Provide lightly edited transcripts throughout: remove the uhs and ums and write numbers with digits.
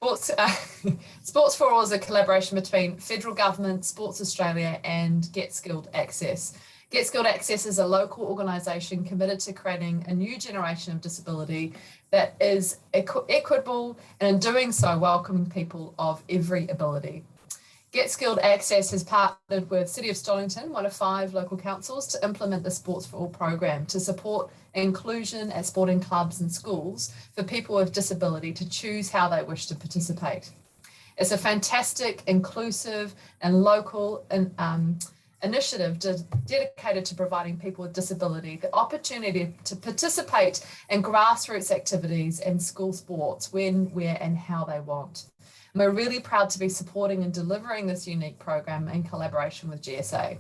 Sports4All is a collaboration between federal government, Sports Australia and Get Skilled Access. Get Skilled Access is a local organisation committed to creating a new generation of disability that is equitable, and in doing so welcoming people of every ability. Get Skilled Access has partnered with City of Stonington, one of 5 local councils, to implement the Sports4All program to support inclusion at sporting clubs and schools for people with disability to choose how they wish to participate. It's a fantastic, inclusive and local initiative dedicated to providing people with disability the opportunity to participate in grassroots activities and school sports when, where and how they want. And we're really proud to be supporting and delivering this unique program in collaboration with GSA.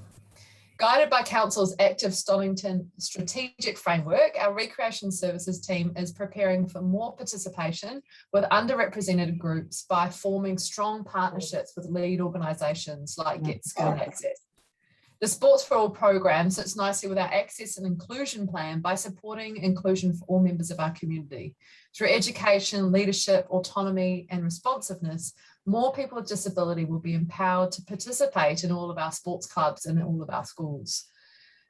Guided by Council's active Stonington strategic framework, our recreation services team is preparing for more participation with underrepresented groups by forming strong partnerships with lead organisations like Get Skilled Access. The Sports4All program sits nicely with our access and inclusion plan by supporting inclusion for all members of our community. Through education, leadership, autonomy and responsiveness, more people with disability will be empowered to participate in all of our sports clubs and in all of our schools.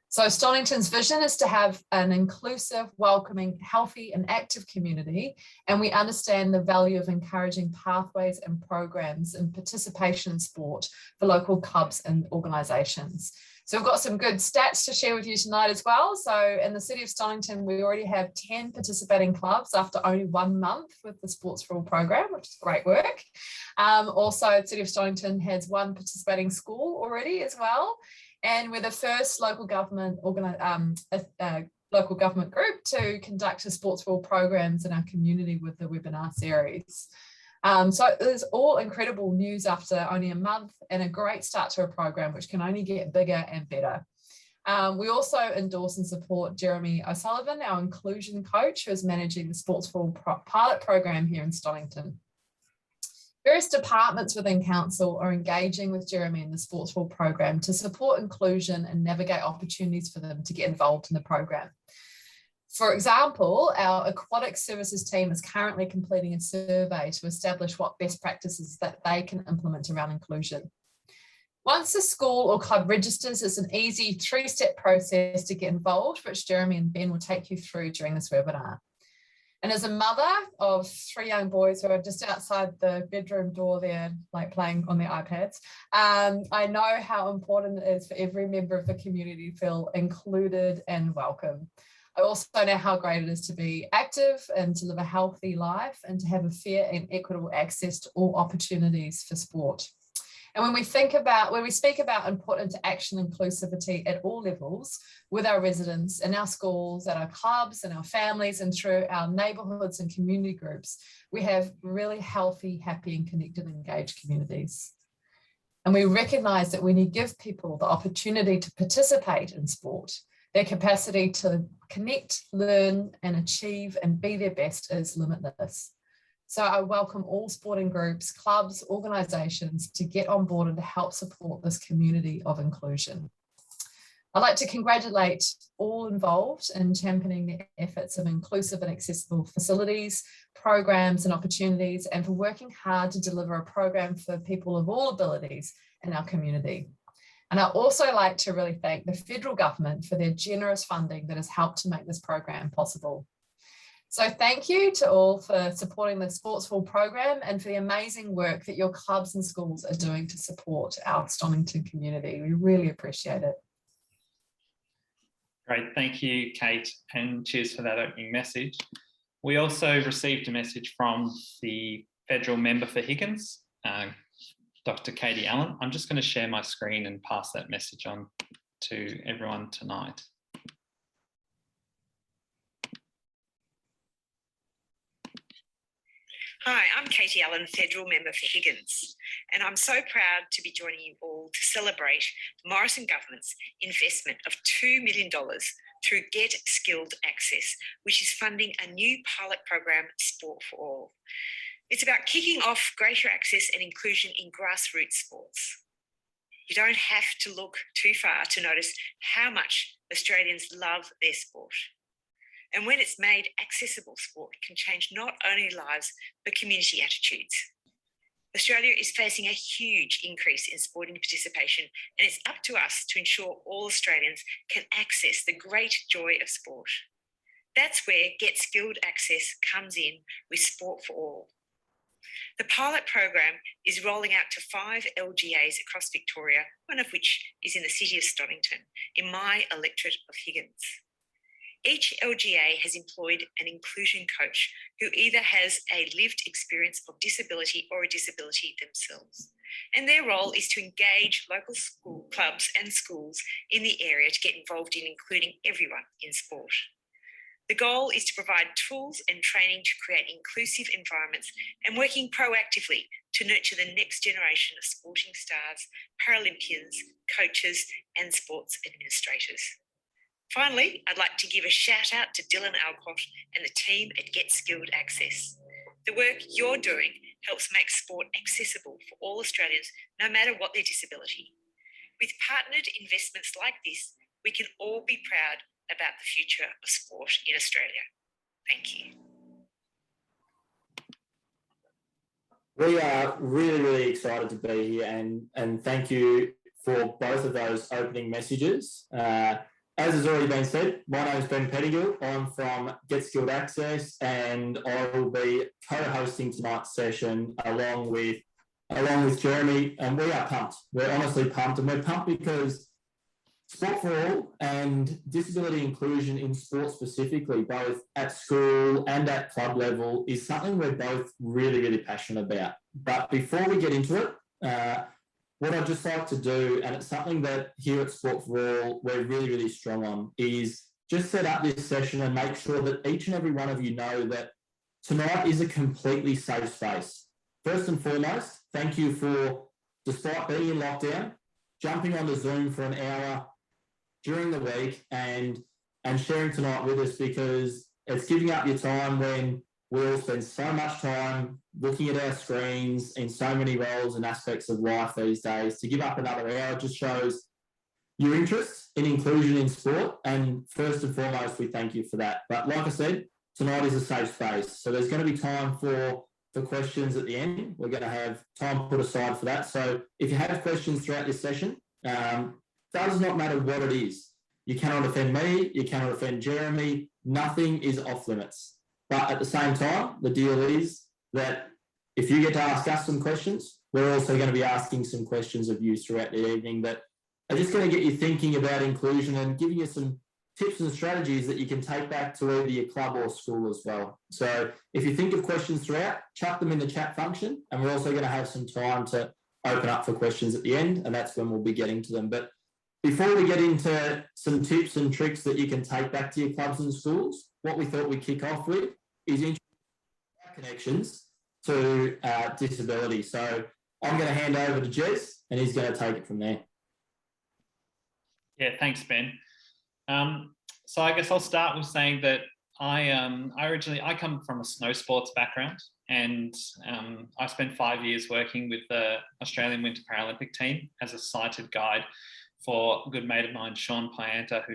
So Stonington's vision is to have an inclusive, welcoming, healthy and active community, and we understand the value of encouraging pathways and programs and participation in sport for local clubs and organisations. So we've got some good stats to share with you tonight as well. So in the City of Stonington, we already have 10 participating clubs after only 1 month with the Sports4All program, which is great work. Also, the City of Stonington has 1 participating school already as well. And we're the first local government group to conduct a Sports4All programs in our community with the webinar series. So there's all incredible news after only a month and a great start to a program which can only get bigger and better. We also endorse and support Jeremy O'Sullivan, our inclusion coach, who is managing the Sports4All pilot program here in Stonington. Various departments within council are engaging with Jeremy in the Sports4All program to support inclusion and navigate opportunities for them to get involved in the program. For example, our aquatic services team is currently completing a survey to establish what best practices that they can implement around inclusion. Once a school or club registers, it's an easy 3-step process to get involved, which Jeremy and Ben will take you through during this webinar. And as a mother of 3 young boys who are just outside the bedroom door there, like playing on their iPads, I know how important it is for every member of the community to feel included and welcome. I also know how great it is to be active and to live a healthy life and to have a fair and equitable access to all opportunities for sport. And when we speak about and put into action inclusivity at all levels with our residents in our schools, at our clubs and our families and through our neighbourhoods and community groups, we have really healthy, happy and connected and engaged communities. And we recognise that when you give people the opportunity to participate in sport, their capacity to connect, learn and achieve and be their best is limitless. So I welcome all sporting groups, clubs, organisations to get on board and to help support this community of inclusion. I'd like to congratulate all involved in championing the efforts of inclusive and accessible facilities, programs and opportunities, and for working hard to deliver a program for people of all abilities in our community. And I'd also like to really thank the federal government for their generous funding that has helped to make this program possible. So thank you to all for supporting the Sports4All program and for the amazing work that your clubs and schools are doing to support our Stonington community. We really appreciate it. Great, thank you, Kate, and cheers for that opening message. We also received a message from the federal member for Higgins, Dr. Katie Allen. I'm just going to share my screen and pass that message on to everyone tonight. Hi, I'm Katie Allen, Federal Member for Higgins, and I'm so proud to be joining you all to celebrate the Morrison Government's investment of $2 million through Get Skilled Access, which is funding a new pilot program, Sport4All. It's about kicking off greater access and inclusion in grassroots sports. You don't have to look too far to notice how much Australians love their sport. And when it's made accessible, sport can change not only lives, but community attitudes. Australia is facing a huge increase in sporting participation, and it's up to us to ensure all Australians can access the great joy of sport. That's where Get Skilled Access comes in with Sport4All. The pilot program is rolling out to 5 LGAs across Victoria, one of which is in the city of Stonington, in my electorate of Higgins. Each LGA has employed an inclusion coach who either has a lived experience of disability or a disability themselves. And their role is to engage local school clubs and schools in the area to get involved in including everyone in sport. The goal is to provide tools and training to create inclusive environments and working proactively to nurture the next generation of sporting stars, Paralympians, coaches, and sports administrators. Finally, I'd like to give a shout out to Dylan Alcott and the team at Get Skilled Access. The work you're doing helps make sport accessible for all Australians, no matter what their disability. With partnered investments like this, we can all be proud about the future of sport in Australia. Thank you. We are really, really excited to be here and thank you for both of those opening messages. As has already been said, my name is Ben Pettingill. I'm from Get Skilled Access and I will be co-hosting tonight's session along with Jeremy, and we are pumped. We're honestly pumped, and we're pumped because Sport4All and disability inclusion in sport specifically, both at school and at club level, is something we're both really, really passionate about. But before we get into it, what I'd just like to do, and it's something that here at Sport4All we're really, really strong on, is just set up this session and make sure that each and every one of you know that tonight is a completely safe space. First and foremost, thank you for, despite being in lockdown, jumping onto Zoom for an hour during the week and sharing tonight with us, because it's giving up your time when we all spend so much time looking at our screens in so many roles and aspects of life these days. To give up another hour just shows your interest in inclusion in sport, and first and foremost, we thank you for that. But like I said, tonight is a safe space, so there's going to be time for questions at the end. We're going to have time put aside for that. So if you have questions throughout this session, does not matter what it is. You cannot offend me, you cannot offend Jeremy, nothing is off limits. But at the same time, the deal is that if you get to ask us some questions, we're also going to be asking some questions of you throughout the evening that are just going to get you thinking about inclusion and giving you some tips and strategies that you can take back to either your club or school as well. So if you think of questions throughout, chuck them in the chat function, and we're also going to have some time to open up for questions at the end, and that's when we'll be getting to them. But before we get into some tips and tricks that you can take back to your clubs and schools, what we thought we'd kick off with is our connections to disability. So I'm going to hand over to Jez, and he's going to take it from there. Yeah, thanks, Ben. So I guess I'll start with saying that I come from a snow sports background, and I spent 5 years working with the Australian Winter Paralympic team as a sighted guide for a good mate of mine, Sean Pianta, who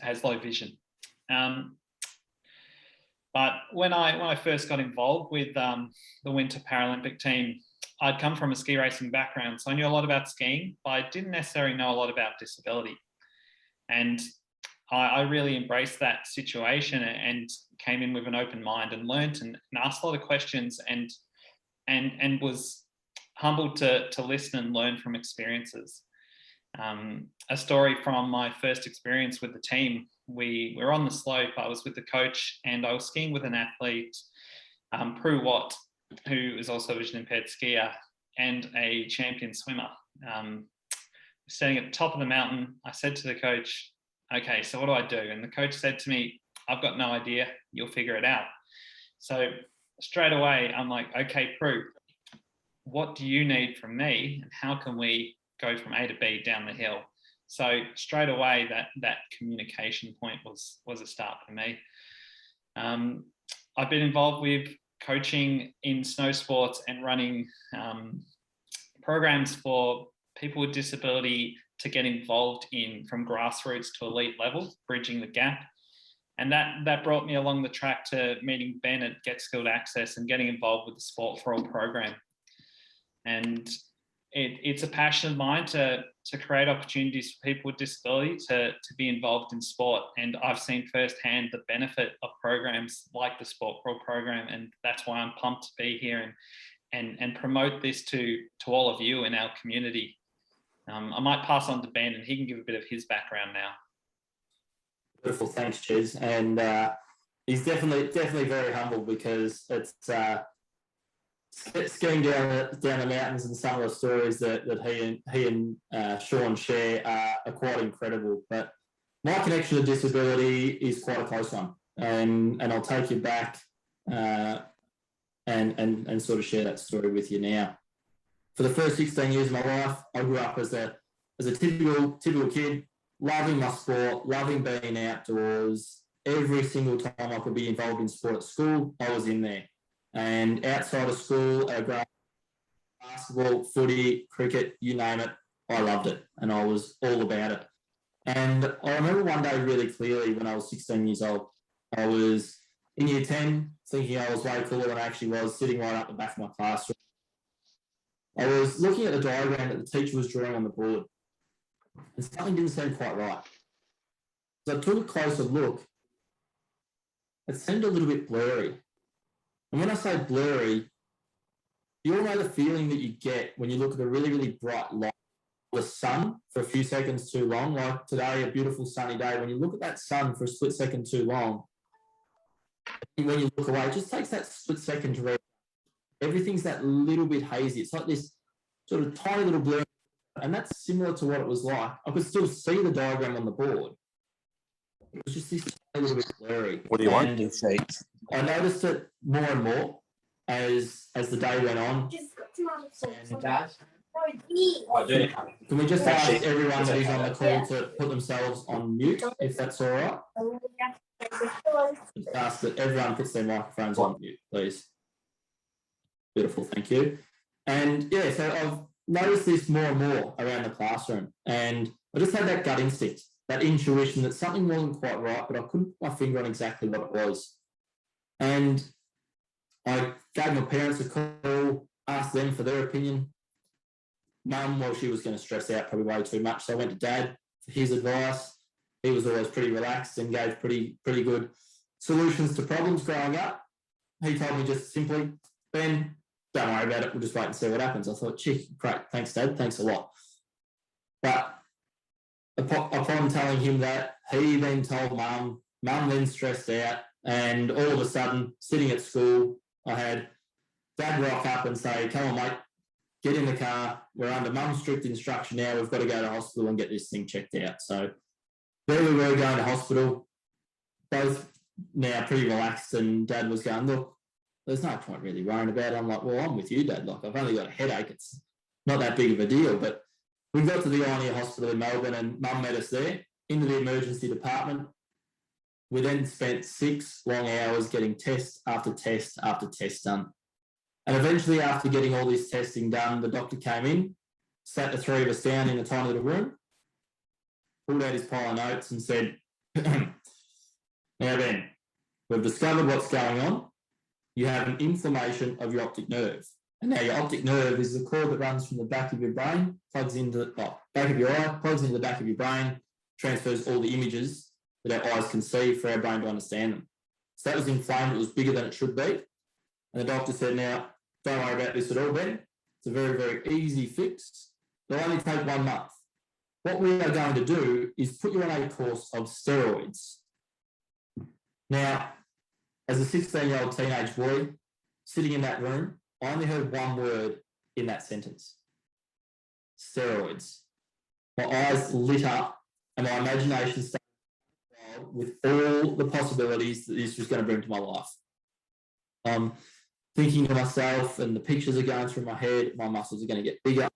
has low vision. But when I first got involved with the Winter Paralympic team, I'd come from a ski racing background, so I knew a lot about skiing, but I didn't necessarily know a lot about disability. And I really embraced that situation and came in with an open mind and learnt and asked a lot of questions and was humbled to listen and learn from experiences. A story from my first experience with the team, we were on the slope, I was with the coach and I was skiing with an athlete, Prue Watt, who is also a vision impaired skier and a champion swimmer. Standing at the top of the mountain, I said to the coach, okay, so what do I do? And the coach said to me, I've got no idea, you'll figure it out. So straight away, I'm like, okay, Prue, what do you need from me? And how can we go from A to B down the hill? So straight away, that communication point was a start for me. I've been involved with coaching in snow sports and running programs for people with disability to get involved in from grassroots to elite level, bridging the gap. And that brought me along the track to meeting Ben at Get Skilled Access and getting involved with the Sport4All program. And it's a passion of mine to create opportunities for people with disability to be involved in sport. And I've seen firsthand the benefit of programs like the Sport4All program. And that's why I'm pumped to be here and promote this to all of you in our community. I might pass on to Ben and he can give a bit of his background now. Beautiful, thanks, Chiz. And he's definitely very humble, because it's skiing down the mountains, and some of the stories that he and Sean share are quite incredible. But my connection to disability is quite a close one, and I'll take you back and sort of share that story with you now. For the first 16 years of my life, I grew up as a typical kid, loving my sport, loving being outdoors. Every single time I could be involved in sport at school, I was in there. And outside of school, basketball, footy, cricket, you name it, I loved it, and I was all about it. And I remember one day really clearly when I was 16 years old. I was in year 10, thinking I was way cooler than I actually was, sitting right up the back of my classroom. I was looking at the diagram that the teacher was drawing on the board, and something didn't seem quite right. So I took a closer look. It seemed a little bit blurry. And when I say blurry, you all know the feeling that you get when you look at a really, really bright light, the sun for a few seconds too long, like today, a beautiful sunny day. When you look at that sun for a split second too long, when you look away, it just takes that split second to read. Everything's that little bit hazy. It's like this sort of tiny little blur. And that's similar to what it was like. I could still see the diagram on the board. It was just this tiny little bit blurry. What do you want? I noticed it more and more as the day went on. I do. Can we just ask everyone that is on the call to put themselves on mute, if that's all right? Just ask that everyone puts their microphones on mute, please. Beautiful, thank you. And yeah, so I've noticed this more and more around the classroom, and I just had that gut instinct, that intuition that something wasn't quite right, but I couldn't put my finger on exactly what it was. And I gave my parents a call, asked them for their opinion. Mum, well, she was going to stress out probably way too much, so I went to Dad for his advice. He was always pretty relaxed and gave pretty good solutions to problems growing up. He told me just simply, Ben, don't worry about it, we'll just wait and see what happens. I thought, gee, great, thanks, Dad, thanks a lot. But upon telling him that, he then told Mum. Mum then stressed out, and all of a sudden, sitting at school, I had Dad rock up and say, come on, mate, get in the car. We're under Mum's strict instruction now. We've got to go to hospital and get this thing checked out. So there we were going to hospital, both now pretty relaxed, and Dad was going, look, there's no point really worrying about it. I'm like, well, I'm with you, Dad. Like, I've only got a headache. It's not that big of a deal. But we got to the Ionia Hospital in Melbourne, and Mum met us there into the emergency department. We then spent 6 long hours getting test after test after test done. And eventually, after getting all this testing done, the doctor came in, sat the 3 of us down in a tiny little room, pulled out his pile of notes and said, now Ben, we've discovered what's going on. You have an inflammation of your optic nerve. And now your optic nerve is the cord that runs from the back of your brain, plugs into the back of your eye, plugs into the back of your brain, transfers all the images that our eyes can see for our brain to understand them. So that was inflamed, it was bigger than it should be. And the doctor said, now, don't worry about this at all, Ben. It's a very, very easy fix. It'll only take 1 month. What we are going to do is put you on a course of steroids. Now, as a 16-year-old teenage boy sitting in that room, I only heard one word in that sentence: steroids. My eyes lit up and my imagination started with all the possibilities that this was going to bring to my life. I'm thinking to myself, and the pictures are going through my head, my muscles are going to get bigger.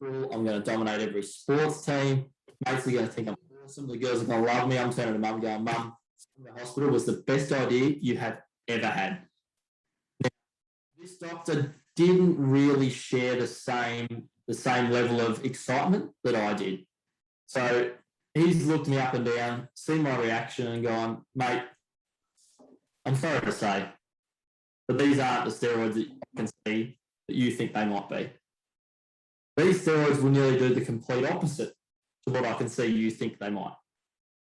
I'm going to dominate every sports team. Mates are going to think I'm awesome. The girls are going to love me. I'm turning to Mum going, Mum, the hospital was the best idea you have ever had. Now, this doctor didn't really share the same level of excitement that I did. So he's looked me up and down, seen my reaction and gone, mate, I'm sorry to say, but these aren't the steroids that you can see that you think they might be. These steroids will nearly do the complete opposite to what I can see you think they might.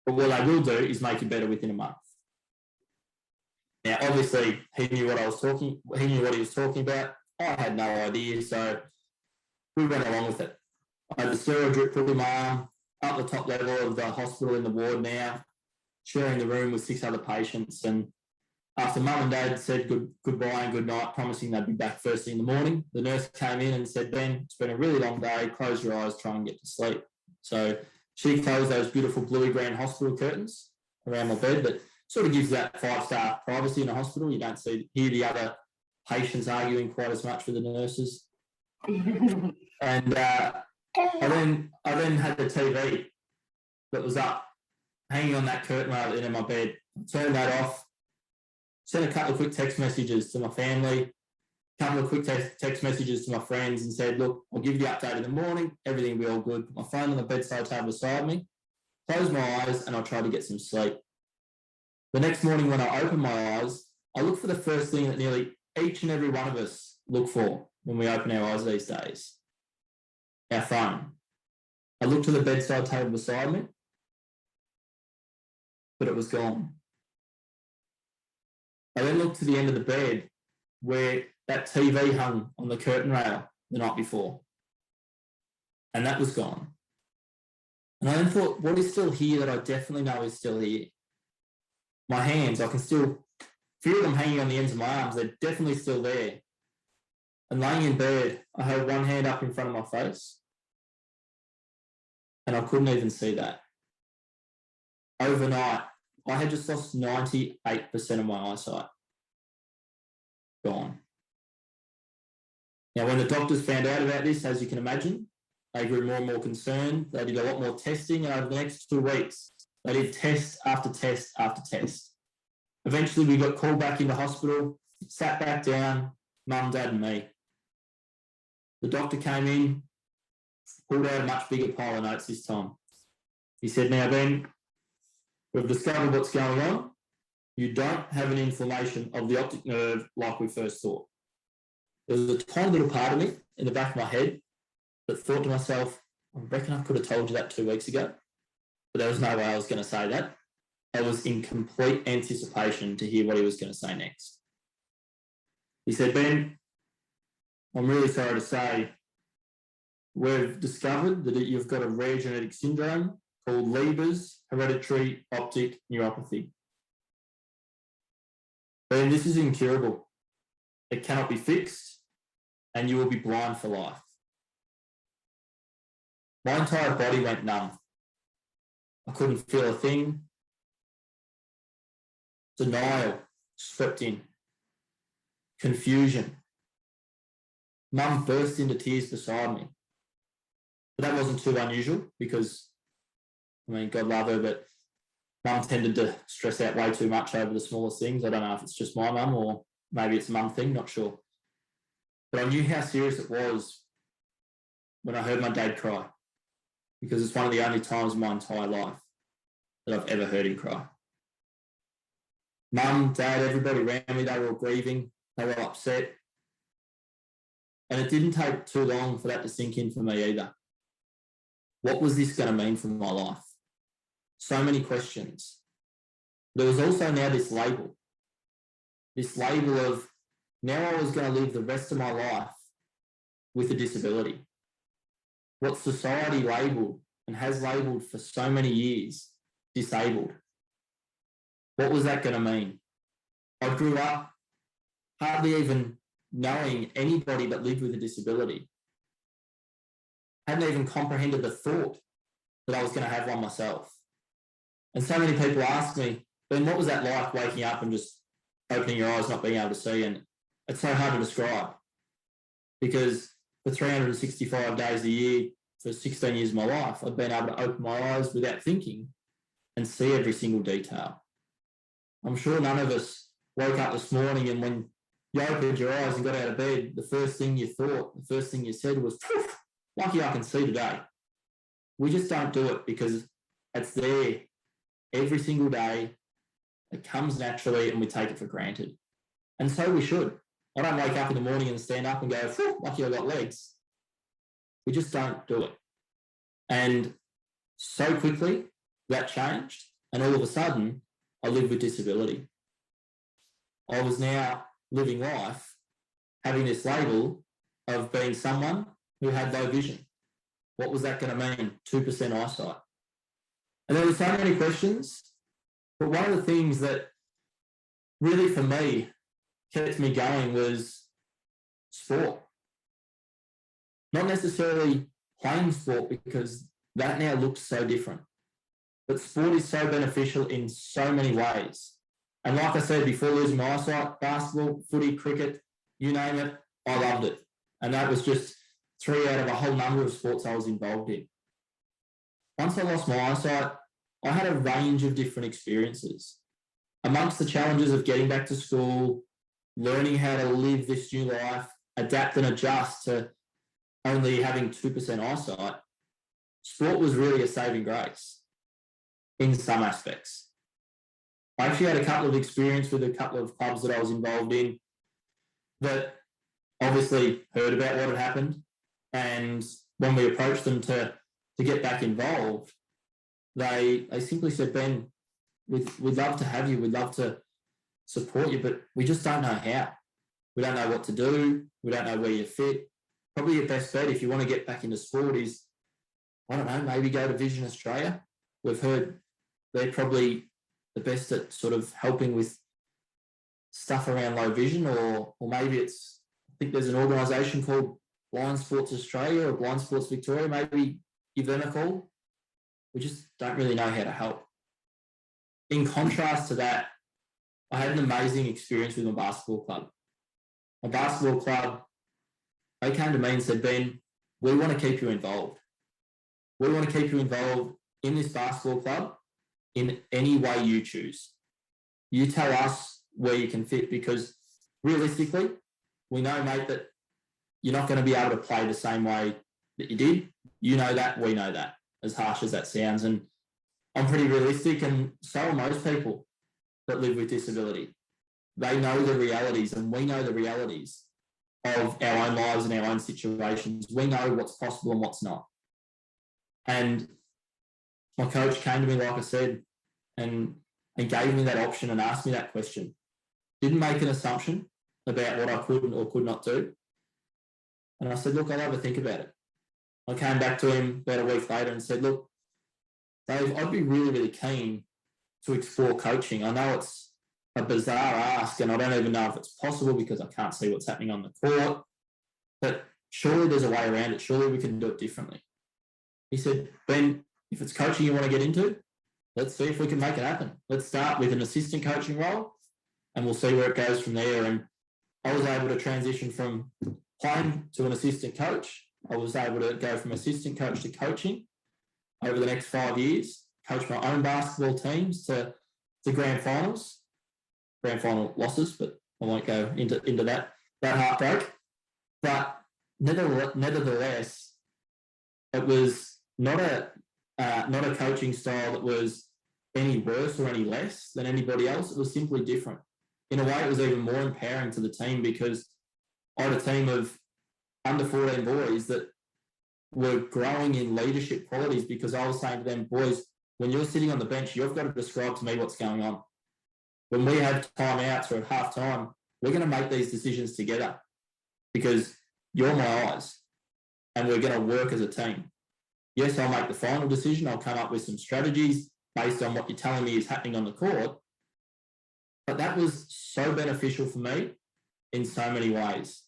But what they will do is make you better within a month. Now, obviously, he knew what he was talking about. I had no idea, so we went along with it. I had the steroid drip put in my arm, up the top level of the hospital in the ward now, sharing the room with 6 other patients. And after mum and dad said goodbye and good night, promising they'd be back first thing in the morning, the nurse came in and said, Ben, it's been a really long day. Close your eyes, try and get to sleep. So she closed those beautiful bluey-green hospital curtains around my bed that sort of gives that 5-star privacy in a hospital. You don't hear the other patients arguing quite as much with the nurses. And I then had the TV that was up, hanging on that curtain rail at the end of my bed. Turned that off, sent a couple of quick text messages to my family, a couple of quick text messages to my friends and said, look, I'll give you the update in the morning, everything will be all good. Put my phone on the bedside table beside me, close my eyes and I'll try to get some sleep. The next morning when I open my eyes, I look for the first thing that nearly each and every one of us look for when we open our eyes these days. Our phone. I looked to the bedside table beside me, but it was gone. I then looked to the end of the bed where that TV hung on the curtain rail the night before, and that was gone. And I then thought, what is still here that I definitely know is still here? My hands, I can still feel them hanging on the ends of my arms. They're definitely still there. And laying in bed, I had one hand up in front of my face, and I couldn't even see that. Overnight, I had just lost 98% of my eyesight. Gone. Now, when the doctors found out about this, as you can imagine, they grew more and more concerned. They did a lot more testing, and over the next 2 weeks, they did test after test after test. Eventually, we got called back into hospital, sat back down, mum, dad, and me. The doctor came in, pulled out a much bigger pile of notes this time. He said, now, Ben, we've discovered what's going on. You don't have an inflammation of the optic nerve like we first thought. There was a tiny little part of me in the back of my head that thought to myself, I reckon I could have told you that 2 weeks ago, but there was no way I was going to say that. I was in complete anticipation to hear what he was going to say next. He said, Ben, I'm really sorry to say, we've discovered that you've got a rare genetic syndrome called Leber's hereditary optic neuropathy. Ben, this is incurable. It cannot be fixed, and you will be blind for life. My entire body went numb. I couldn't feel a thing. Denial swept in. Confusion. Mum burst into tears beside me. But that wasn't too unusual because, I mean, God love her, but Mum tended to stress out way too much over the smallest things. I don't know if it's just my mum or maybe it's a mum thing, not sure. But I knew how serious it was when I heard my dad cry, because it's one of the only times in my entire life that I've ever heard him cry. Mum, dad, everybody around me, they were all grieving, they were upset. And it didn't take too long for that to sink in for me either. What was this going to mean for my life? So many questions. There was also now this label of now I was going to live the rest of my life with a disability. What society labelled and has labelled for so many years, disabled. What was that going to mean? I grew up hardly even knowing anybody that lived with a disability. Hadn't even comprehended the thought that I was going to have one myself. And so many people ask me, Ben, what was that like waking up and just opening your eyes, not being able to see? And it's so hard to describe because for 365 days a year, for 16 years of my life, I've been able to open my eyes without thinking and see every single detail. I'm sure none of us woke up this morning and when you opened your eyes and got out of bed, the first thing you thought, the first thing you said was, lucky I can see today. We just don't do it because It's there every single day. It comes naturally and we take it for granted. And so we should. I don't wake up in the morning and stand up and go, lucky I got legs. We just don't do it. And so quickly that changed. And all of a sudden, I live with disability. I was now living life having this label of being someone who had low vision. What was that going to mean? 2% eyesight. And there were so many questions, but one of the things that really for me kept me going was sport. Not necessarily playing sport, because that now looks so different. But sport is so beneficial in so many ways. And like I said, before losing my eyesight, basketball, footy, cricket, you name it, I loved it. And that was just 3 out of a whole number of sports I was involved in. Once I lost my eyesight, I had a range of different experiences. Amongst the challenges of getting back to school, learning how to live this new life, adapt and adjust to only having 2% eyesight, sport was really a saving grace in some aspects. I actually had a couple of experiences with a couple of clubs that I was involved in that obviously heard about what had happened. And when we approached them to get back involved, they simply said, Ben, we'd love to have you. We'd love to support you, but we just don't know how. We don't know what to do. We don't know where you fit. Probably your best bet if you want to get back into sport is, I don't know, maybe go to Vision Australia. We've heard they're probably the best at sort of helping with stuff around low vision, or maybe it's, I think there's an organisation called Blind Sports Australia or Blind Sports Victoria. Maybe give them a call. We just don't really know how to help. In contrast to that, I had an amazing experience with my basketball club. My basketball club, they came to me and said, Ben, we want to keep you involved. We want to keep you involved in this basketball club in any way you choose. You tell us where you can fit, because realistically, we know, mate, that you're not going to be able to play the same way that you did. You know that, we know that, as harsh as that sounds. And I'm pretty realistic, and so are most people that live with disability. They know the realities, and we know the realities of our own lives and our own situations. We know what's possible and what's not. And my coach came to me, like I said, and gave me that option and asked me that question. Didn't make an assumption about what I could or could not do. And I said, look, I'll have a think about it. I came back to him about a week later and said, look, Dave, I'd be really, really keen to explore coaching. I know it's a bizarre ask, and I don't even know if it's possible because I can't see what's happening on the court, but surely there's a way around it. Surely we can do it differently. He said, Ben, if it's coaching you want to get into, let's see if we can make it happen. Let's start with an assistant coaching role and we'll see where it goes from there. And I was able to transition from playing to an assistant coach. I was able to go from assistant coach to coaching over the next 5 years, coach my own basketball teams to grand final losses, but I won't go into that heartbreak. But nevertheless, it was not a coaching style that was any worse or any less than anybody else. It was simply different. In a way, it was even more empowering to the team, because I had a team of under 14 boys that were growing in leadership qualities, because I was saying to them, boys, when you're sitting on the bench, you've got to describe to me what's going on. When we have timeouts or at half time, we're going to make these decisions together, because you're my eyes and we're going to work as a team. Yes, I'll make the final decision. I'll come up with some strategies based on what you're telling me is happening on the court. But that was so beneficial for me in so many ways.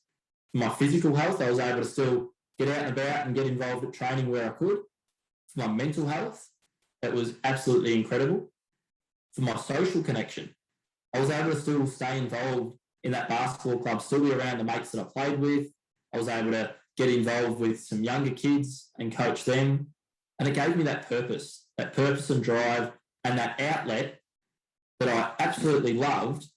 For my physical health, I was able to still get out and about and get involved at training where I could. For my mental health, it was absolutely incredible. For my social connection, I was able to still stay involved in that basketball club, still be around the mates that I played with. I was able to get involved with some younger kids and coach them. And it gave me that purpose and drive and that outlet that I absolutely loved,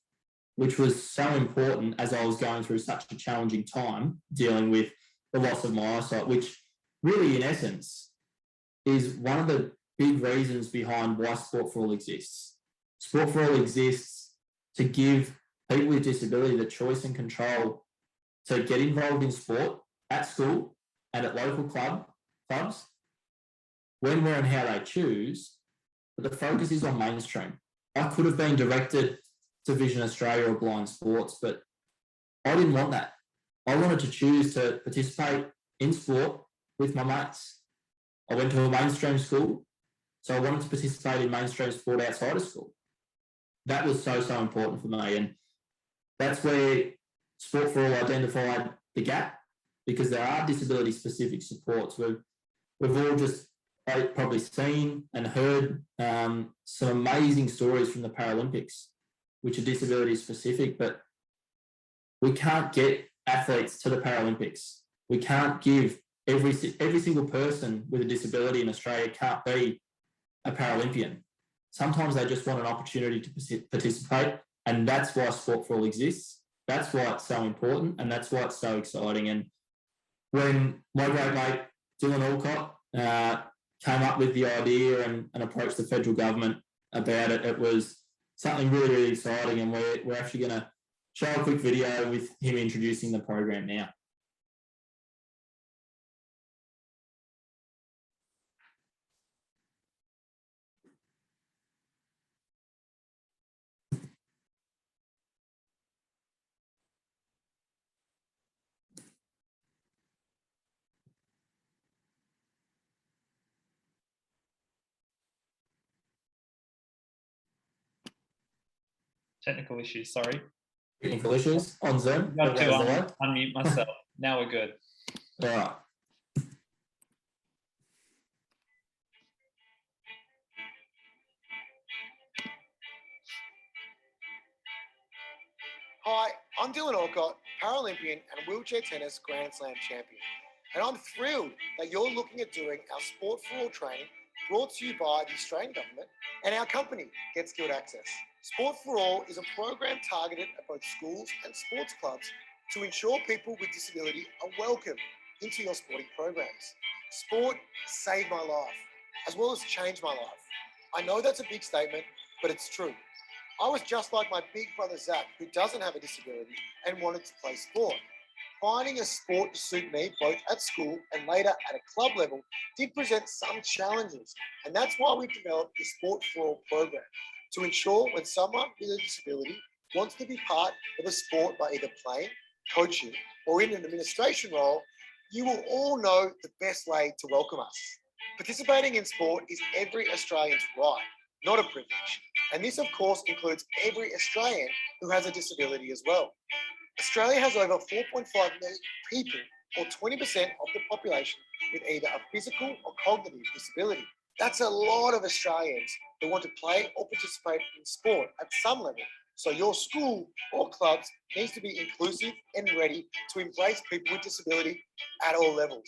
which was so important as I was going through such a challenging time dealing with the loss of my eyesight, which really, in essence, is one of the big reasons behind why Sport4All exists. Sport4All exists to give people with disability the choice and control to get involved in sport at school and at local clubs when, where and how they choose, but the focus is on mainstream. I could have been directed to Vision Australia or Blind Sports, but I didn't want that. I wanted to choose to participate in sport with my mates. I went to a mainstream school, so I wanted to participate in mainstream sport outside of school. That was so important for me, and that's where Sport4All identified the gap, because there are disability-specific supports. We've all just probably seen and heard some amazing stories from the Paralympics, which are disability-specific, but we can't get athletes to the Paralympics. We can't give every single person with a disability in Australia can't be a Paralympian. Sometimes they just want an opportunity to participate, and that's why Sport4All exists. That's why it's so important, and that's why it's so exciting. And when my great mate Dylan Alcott came up with the idea and approached the federal government about it, it was something really exciting, and we're actually going to show a quick video with him introducing the program now. Technical issues, sorry. Technical issues on Zoom. Got to unmute myself. Now we're good. All right. Hi, I'm Dylan Alcott, Paralympian and wheelchair tennis Grand Slam champion. And I'm thrilled that you're looking at doing our Sport4All training brought to you by the Australian government and our company, Get Skilled Access. Sport4All is a program targeted at both schools and sports clubs to ensure people with disability are welcome into your sporting programs. Sport saved my life, as well as changed my life. I know that's a big statement, but it's true. I was just like my big brother Zach, who doesn't have a disability and wanted to play sport. Finding a sport to suit me, both at school and later at a club level, did present some challenges. And that's why we developed the Sport4All program, to ensure when someone with a disability wants to be part of a sport by either playing, coaching, or in an administration role, you will all know the best way to welcome us. Participating in sport is every Australian's right, not a privilege. And this, of course, includes every Australian who has a disability as well. Australia has over 4.5 million people, or 20% of the population, with either a physical or cognitive disability. That's a lot of Australians who want to play or participate in sport at some level. So your school or clubs needs to be inclusive and ready to embrace people with disability at all levels.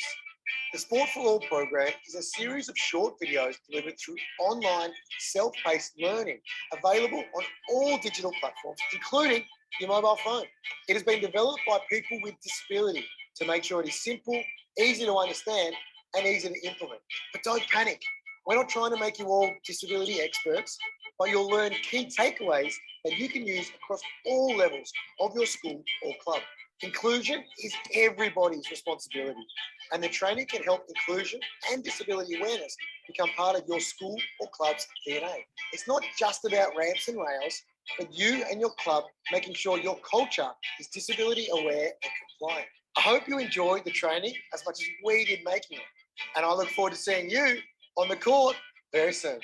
The Sport4All program is a series of short videos delivered through online self-paced learning, available on all digital platforms, including your mobile phone. It has been developed by people with disability to make sure it is simple, easy to understand, and easy to implement. But don't panic. We're not trying to make you all disability experts, but you'll learn key takeaways that you can use across all levels of your school or club. Inclusion is everybody's responsibility, and the training can help inclusion and disability awareness become part of your school or club's DNA. It's not just about ramps and rails, but you and your club making sure your culture is disability aware and compliant. I hope you enjoyed the training as much as we did making it, and I look forward to seeing you on the court very soon.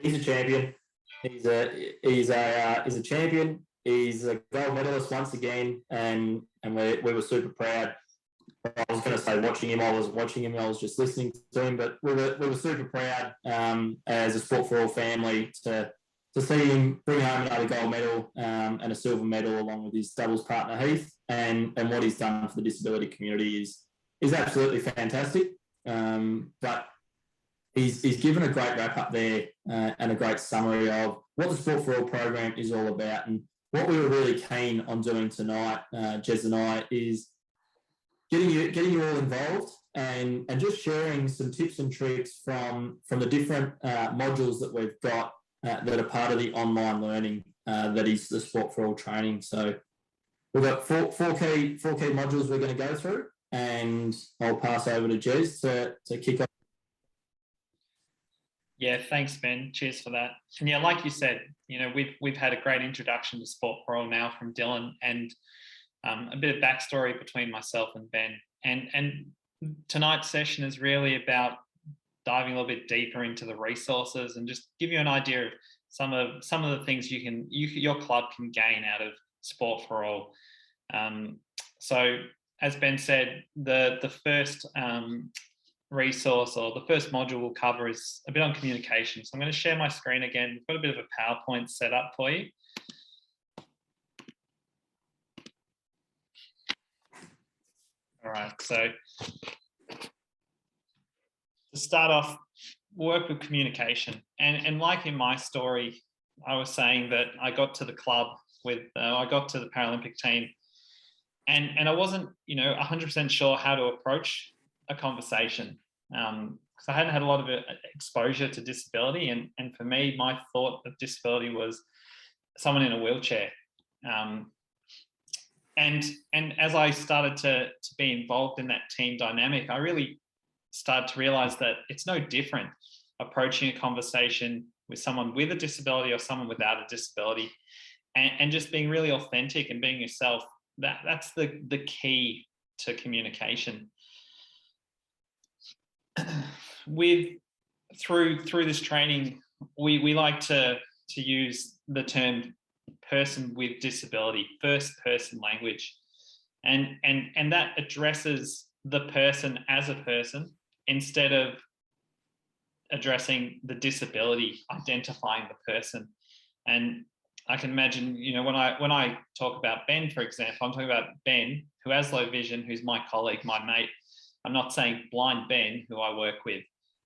He's a champion. He's a champion. He's a gold medalist once again, and we were super proud. I was going to say watching him. I was watching him. I was just listening to him, but we were super proud as a Sport4All family to see him bring home another gold medal and a silver medal along with his doubles partner Heath, and what he's done for the disability community is absolutely fantastic. But he's given a great wrap up there and a great summary of what the Sport4All program is all about. And what we were really keen on doing tonight, Jez and I, is getting you all involved and just sharing some tips and tricks from the different modules that we've got that are part of the online learning that is the Sport4All training. So we've got four key modules we're going to go through, and I'll pass over to Jez to kick off. Yeah, thanks, Ben. Cheers for that. And yeah, like you said, we've had a great introduction to Sport4All now from Dylan, and a bit of backstory between myself and Ben. And tonight's session is really about diving a little bit deeper into the resources and just give you an idea of some of the things your club can gain out of Sport4All. So as Ben said, the first resource or the first module we'll cover is a bit on communication. So I'm going to share my screen again. We've got a bit of a PowerPoint set up for you. All right, so to start off, work with communication. And like in my story, I was saying that I got to the club I got to the Paralympic team and I wasn't, 100% sure how to approach a conversation because I hadn't had a lot of exposure to disability. And for me, my thought of disability was someone in a wheelchair. And as I started to be involved in that team dynamic, I really started to realize that it's no different approaching a conversation with someone with a disability or someone without a disability, and just being really authentic and being yourself. That's the key to communication. Through this training, we like to use the term person with disability, first person language, and that addresses the person as a person instead of addressing the disability, identifying the person. And I can imagine, when I talk about Ben, for example, I'm talking about Ben who has low vision, who's my colleague, my mate. I'm not saying blind Ben, who I work with.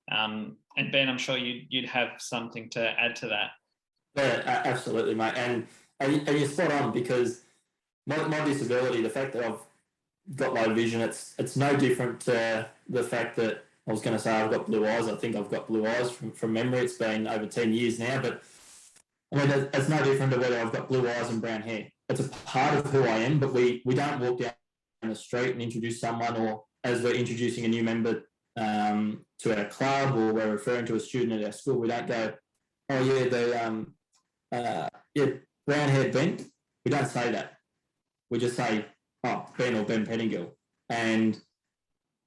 And Ben, I'm sure you'd have something to add to that. Yeah, absolutely, mate. And you're spot on, because my disability, the fact that I've got low vision, it's no different to the fact that I was going to say I've got blue eyes. I think I've got blue eyes from memory. It's been over 10 years now, but I mean, it's no different to whether I've got blue eyes and brown hair. It's a part of who I am, but we don't walk down the street and introduce someone, or as we're introducing a new member to our club, or we're referring to a student at our school, we don't go, oh yeah, brown haired Ben. We don't say that. We just say, oh, Ben or Ben Pettingill. And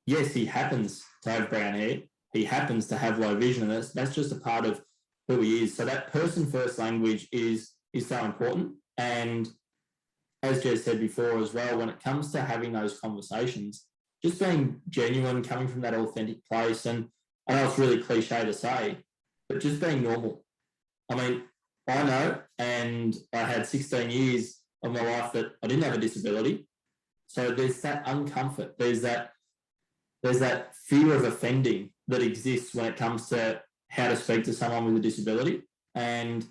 yes, he happens to have brown hair. He happens to have low vision, and that's just a part of who he is. So that person first language is so important. And as Jez said before as well, when it comes to having those conversations, just being genuine, coming from that authentic place. And I know it's really cliche to say, but just being normal. I mean, I know, and I had 16 years of my life that I didn't have a disability. So there's that uncomfort. There's that fear of offending that exists when it comes to how to speak to someone with a disability. And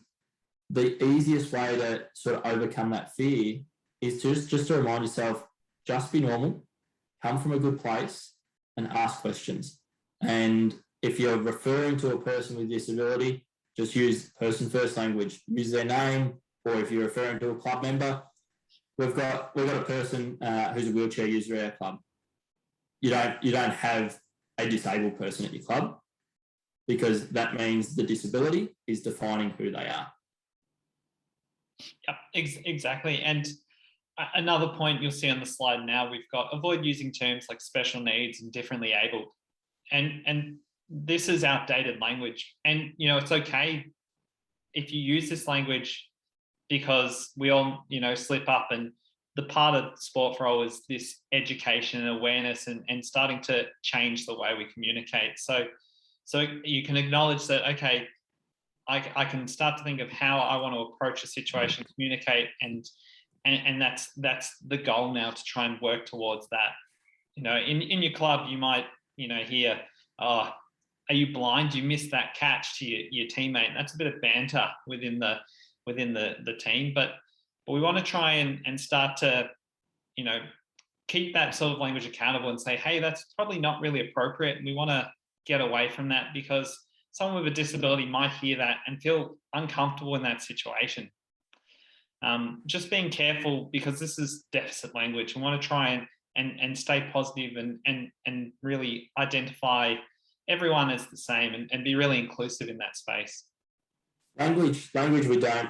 the easiest way to sort of overcome that fear is just to remind yourself, just be normal, come from a good place, and ask questions. And if you're referring to a person with disability, just use person first language, use their name, or if you're referring to a club member, we've got a person who's a wheelchair user at our club. You don't have a disabled person at your club, because that means the disability is defining who they are. Yep, exactly. And another point you'll see on the slide now, we've got avoid using terms like special needs and differently abled. And this is outdated language. And, it's okay if you use this language, because we all, slip up, and the part of Sport4All is this education and awareness and starting to change the way we communicate. So you can acknowledge that, okay, I can start to think of how I want to approach a situation, communicate, and that's the goal now, to try and work towards that. In your club, you might, hear, oh, are you blind? You missed that catch to your teammate. And that's a bit of banter within the team, but we want to try and start to, keep that sort of language accountable and say, hey, that's probably not really appropriate. And we want to get away from that, because someone with a disability might hear that and feel uncomfortable in that situation. Just being careful, because this is deficit language. We want to try and stay positive and really identify everyone as the same and be really inclusive in that space. Language we don't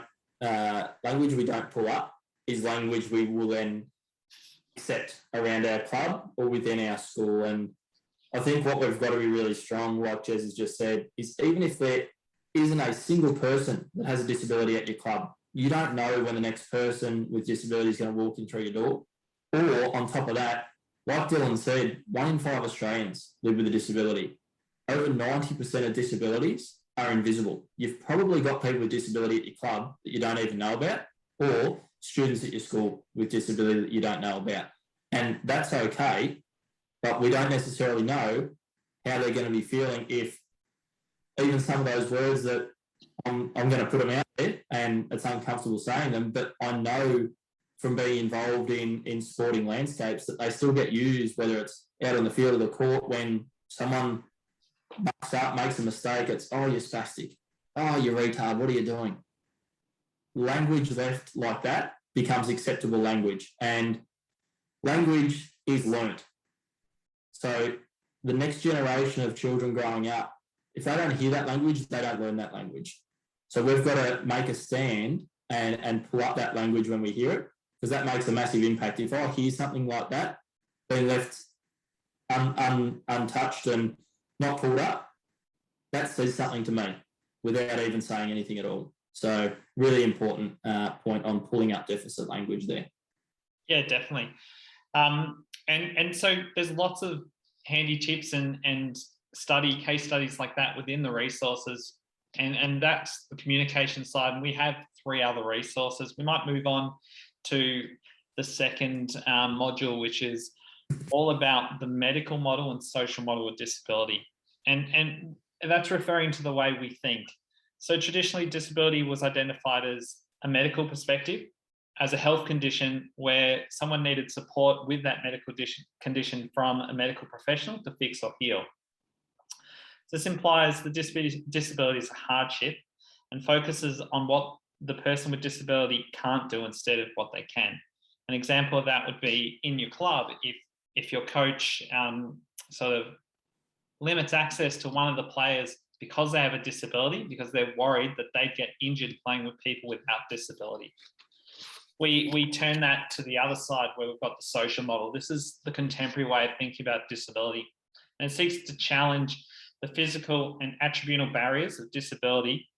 pull up is language we will then accept around our club or within our school. And I think what we've got to be really strong, like Jez has just said, is even if there isn't a single person that has a disability at your club, you don't know when the next person with disability is going to walk in through your door. Or on top of that, like Dylan said, 1 in 5 Australians live with a disability. Over 90% of disabilities are invisible. You've probably got people with disability at your club that you don't even know about, or students at your school with disability that you don't know about. And that's okay, but we don't necessarily know how they're going to be feeling if even some of those words that I'm going to put them out there, and it's uncomfortable saying them, but I know from being involved in sporting landscapes that they still get used, whether it's out on the field of the court when someone mucks up, makes a mistake, it's, oh, you're spastic. Oh, you retard, what are you doing? Language left like that becomes acceptable language, and language is learnt. So the next generation of children growing up, if they don't hear that language, they don't learn that language. So we've got to make a stand and pull up that language when we hear it, because that makes a massive impact. If I hear something like that being left untouched and not pulled up, that says something to me without even saying anything at all. So really important point on pulling up deficit language there. Yeah, definitely. And so there's lots of handy tips and case studies like that within the resources. And that's the communication side. And we have 3 other resources. We might move on to the second module, which is all about the medical model and social model of disability. And that's referring to the way we think. So traditionally, disability was identified as a medical perspective, as a health condition where someone needed support with that medical condition from a medical professional to fix or heal. This implies the disability is a hardship and focuses on what the person with disability can't do instead of what they can. An example of that would be in your club, if your coach sort of limits access to one of the players because they have a disability, because they're worried that they get injured playing with people without disability. We turn that to the other side where we've got the social model. This is the contemporary way of thinking about disability, and it seeks to challenge the physical and attributable barriers of disability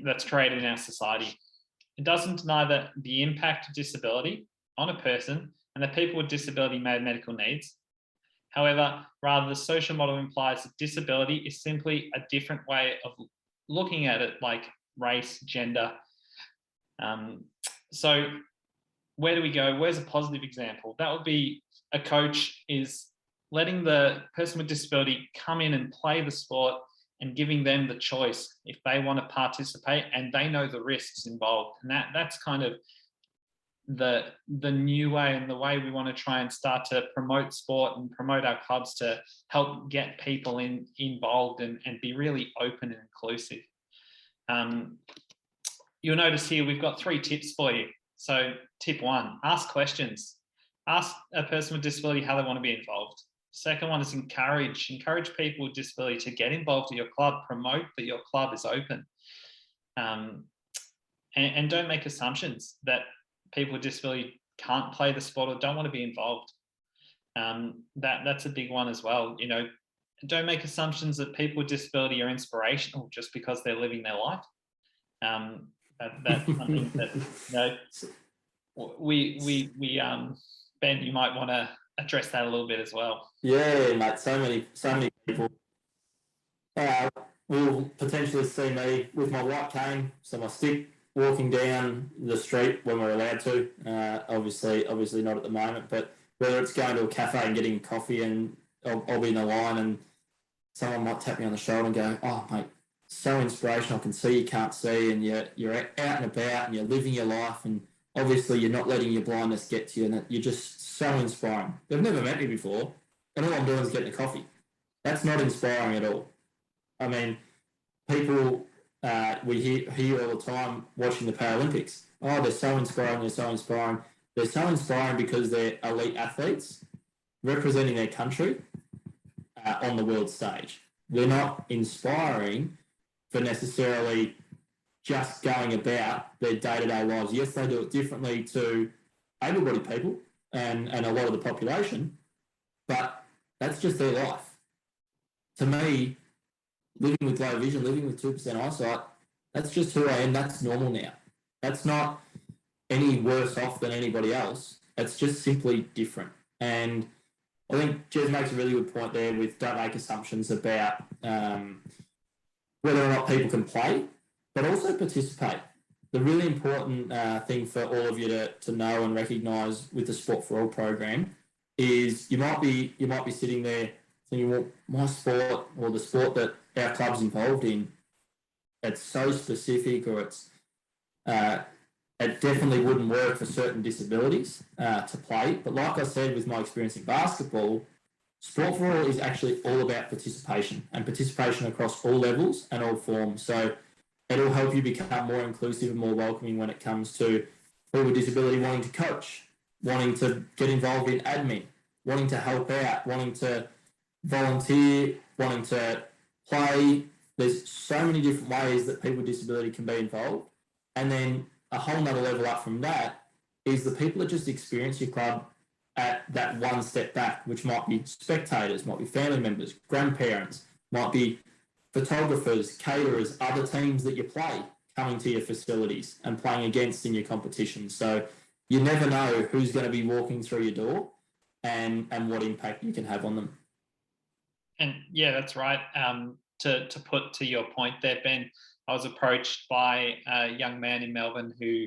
that's created in our society. It doesn't deny the impact of disability on a person and that people with disability may have medical needs. However, rather the social model implies that disability is simply a different way of looking at it, like race, gender. So where do we go? Where's a positive example? That would be a coach is letting the person with disability come in and play the sport and giving them the choice if they want to participate and they know the risks involved. And that's kind of the new way and the way we want to try and start to promote sport and promote our clubs to help get people involved and be really open and inclusive. You'll notice here we've got 3 tips for you. So tip 1, ask questions. Ask a person with disability how they want to be involved. Second one is encourage people with disability to get involved in your club, promote that your club is open. And don't make assumptions that people with disability can't play the sport or don't want to be involved. That's a big one as well. You know, don't make assumptions that people with disability are inspirational just because they're living their life. That's something that, you know, we Ben, you might want to address that a little bit as well. Yeah, mate. So many people will potentially see me with my white cane, so my stick, walking down the street when we're allowed to. Obviously not at the moment, but whether it's going to a cafe and getting coffee and I'll be in a line and someone might tap me on the shoulder and go, "Oh, mate, so inspirational. I can see you can't see, and you're out and about and you're living your life." And obviously you're not letting your blindness get to you, and you're just so inspiring. They've never met me before, and all I'm doing is getting a coffee. That's not inspiring at all. I mean, people, we hear all the time watching the Paralympics. Oh, they're so inspiring, they're so inspiring. They're so inspiring because they're elite athletes representing their country on the world stage. They're not inspiring for necessarily just going about their day-to-day lives. Yes, they do it differently to able-bodied people and a lot of the population, but that's just their life. To me, living with low vision, living with 2% eyesight, that's just who I am. That's normal now. That's not any worse off than anybody else. It's just simply different. And I think Jez makes a really good point there with don't make assumptions about whether or not people can play, but also participate. The really important thing for all of you to know and recognise with the Sport4All program is you might be sitting there thinking, well, my sport or the sport that our club's involved in, it's so specific, or it definitely wouldn't work for certain disabilities to play. But like I said, with my experience in basketball, Sport4All is actually all about participation, and participation across all levels and all forms. So it'll help you become more inclusive and more welcoming when it comes to people with disability wanting to coach, wanting to get involved in admin, wanting to help out, wanting to volunteer, wanting to play. There's so many different ways that people with disability can be involved. And then a whole nother level up from that is the people that just experience your club at that one step back, which might be spectators, might be family members, grandparents, might be photographers, caterers, other teams that you play coming to your facilities and playing against in your competition. So you never know who's going to be walking through your door and what impact you can have on them. And yeah, that's right. To put to your point there, Ben, I was approached by a young man in Melbourne who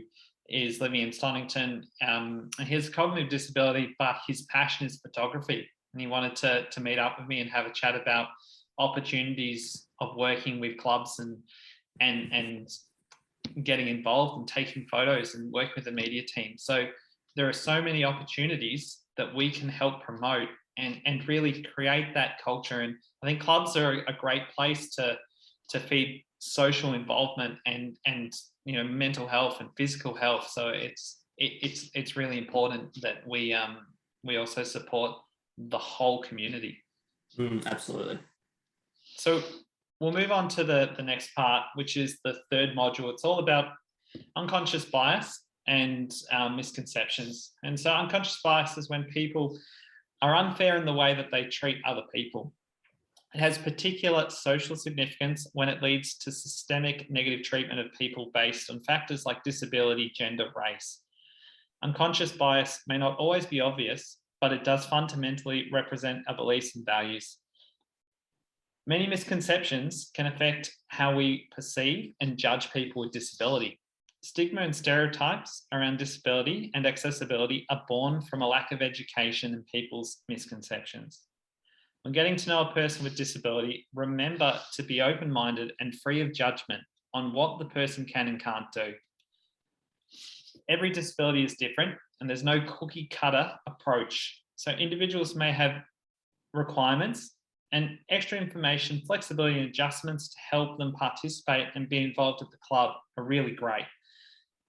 is living in Stonington. He has a cognitive disability, but his passion is photography. And he wanted to meet up with me and have a chat about opportunities of working with clubs and getting involved and taking photos and working with the media team. So there are so many opportunities that we can help promote and really create that culture. And I think clubs are a great place to feed social involvement and mental health and physical health. So it's really important that we also support the whole community. Absolutely. So we'll move on to the next part, which is the third module. It's all about unconscious bias and misconceptions. And so unconscious bias is when people are unfair in the way that they treat other people. It has particular social significance when it leads to systemic negative treatment of people based on factors like disability, gender, race. Unconscious bias may not always be obvious, but it does fundamentally represent our beliefs and values. Many misconceptions can affect how we perceive and judge people with disability. Stigma and stereotypes around disability and accessibility are born from a lack of education and people's misconceptions. When getting to know a person with disability, remember to be open-minded and free of judgment on what the person can and can't do. Every disability is different and there's no cookie cutter approach. So individuals may have requirements, and extra information, flexibility and adjustments to help them participate and be involved at the club are really great.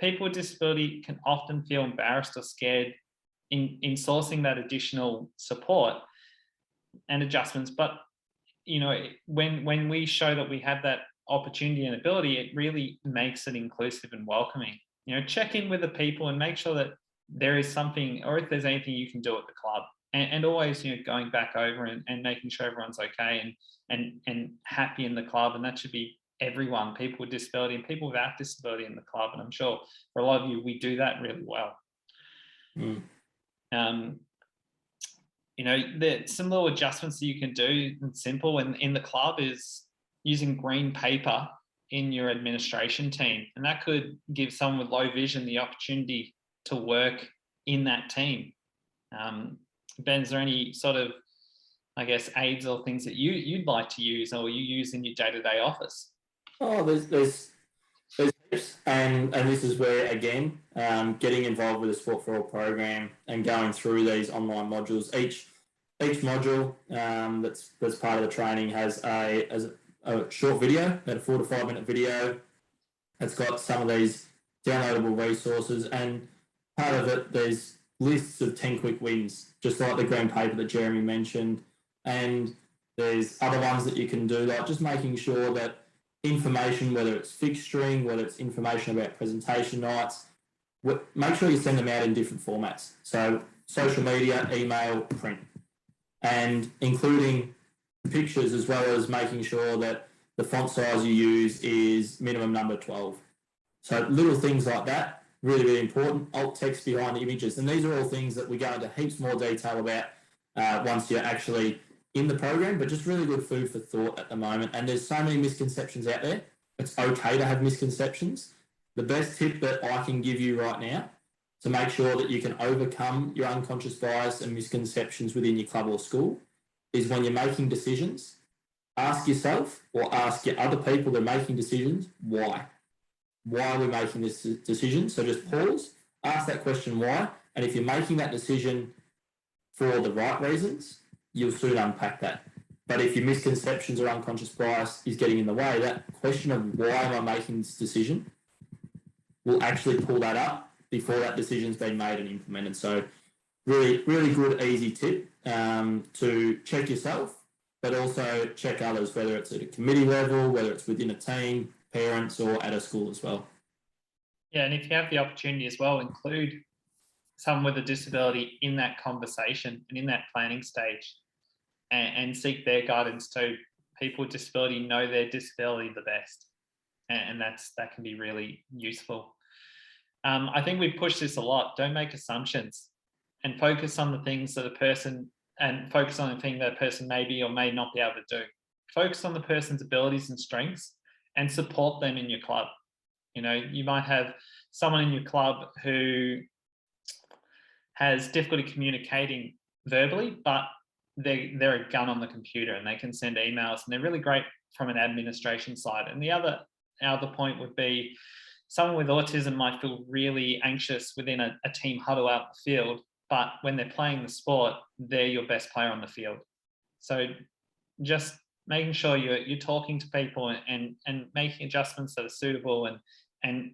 People with disability can often feel embarrassed or scared in sourcing that additional support and adjustments. But, when we show that we have that opportunity and ability, it really makes it inclusive and welcoming. Check in with the people and make sure that there is something, or if there's anything you can do at the club. And always, going back over and making sure everyone's okay and happy in the club. And that should be everyone, people with disability and people without disability in the club. And I'm sure for a lot of you, we do that really well. There's some little adjustments that you can do, and simple in the club is using green paper in your administration team. And that could give someone with low vision the opportunity to work in that team. Ben, is there any sort of, aids or things that you'd like to use or you use in your day-to-day office? Oh, there's people And this is where, again, getting involved with the Sport4All program and going through these online modules. Each module that's part of the training has a short video, about a 4 to 5 minute video. It's got some of these downloadable resources, and part of it, there's lists of 10 quick wins, just like the green paper that Jeremy mentioned. And there's other ones that you can do, like just making sure that information, whether it's fixturing, whether it's information about presentation nights, make sure you send them out in different formats. So social media, email, print, and including pictures, as well as making sure that the font size you use is minimum number 12. So little things like that, really, really important. Alt text behind the images. And these are all things that we go into heaps more detail about once you're actually in the program, but just really good food for thought at the moment. And there's so many misconceptions out there. It's okay to have misconceptions. The best tip that I can give you right now to make sure that you can overcome your unconscious bias and misconceptions within your club or school is when you're making decisions, ask yourself or ask your other people that are making decisions, why? Why are we making this decision? So just pause, ask that question why, and if you're making that decision for the right reasons, you'll soon unpack that. But if your misconceptions or unconscious bias is getting in the way, that question of why am I making this decision will actually pull that up before that decision's been made and implemented. So really, really good, easy tip to check yourself, but also check others, whether it's at a committee level, whether it's within a team, parents, or at a school as well. Yeah, and if you have the opportunity as well, include someone with a disability in that conversation and in that planning stage, and seek their guidance too. People with disability know their disability the best, and that can be really useful. I think we push this a lot. Don't make assumptions, and focus on the things that a person may be or may not be able to do. Focus on the person's abilities and strengths and support them in your club. You know, you might have someone in your club who has difficulty communicating verbally, but they're a gun on the computer and they can send emails and they're really great from an administration side. And the other point would be someone with autism might feel really anxious within a team huddle out in the field, but when they're playing the sport, they're your best player on the field. So just making sure you're talking to people and making adjustments that are suitable and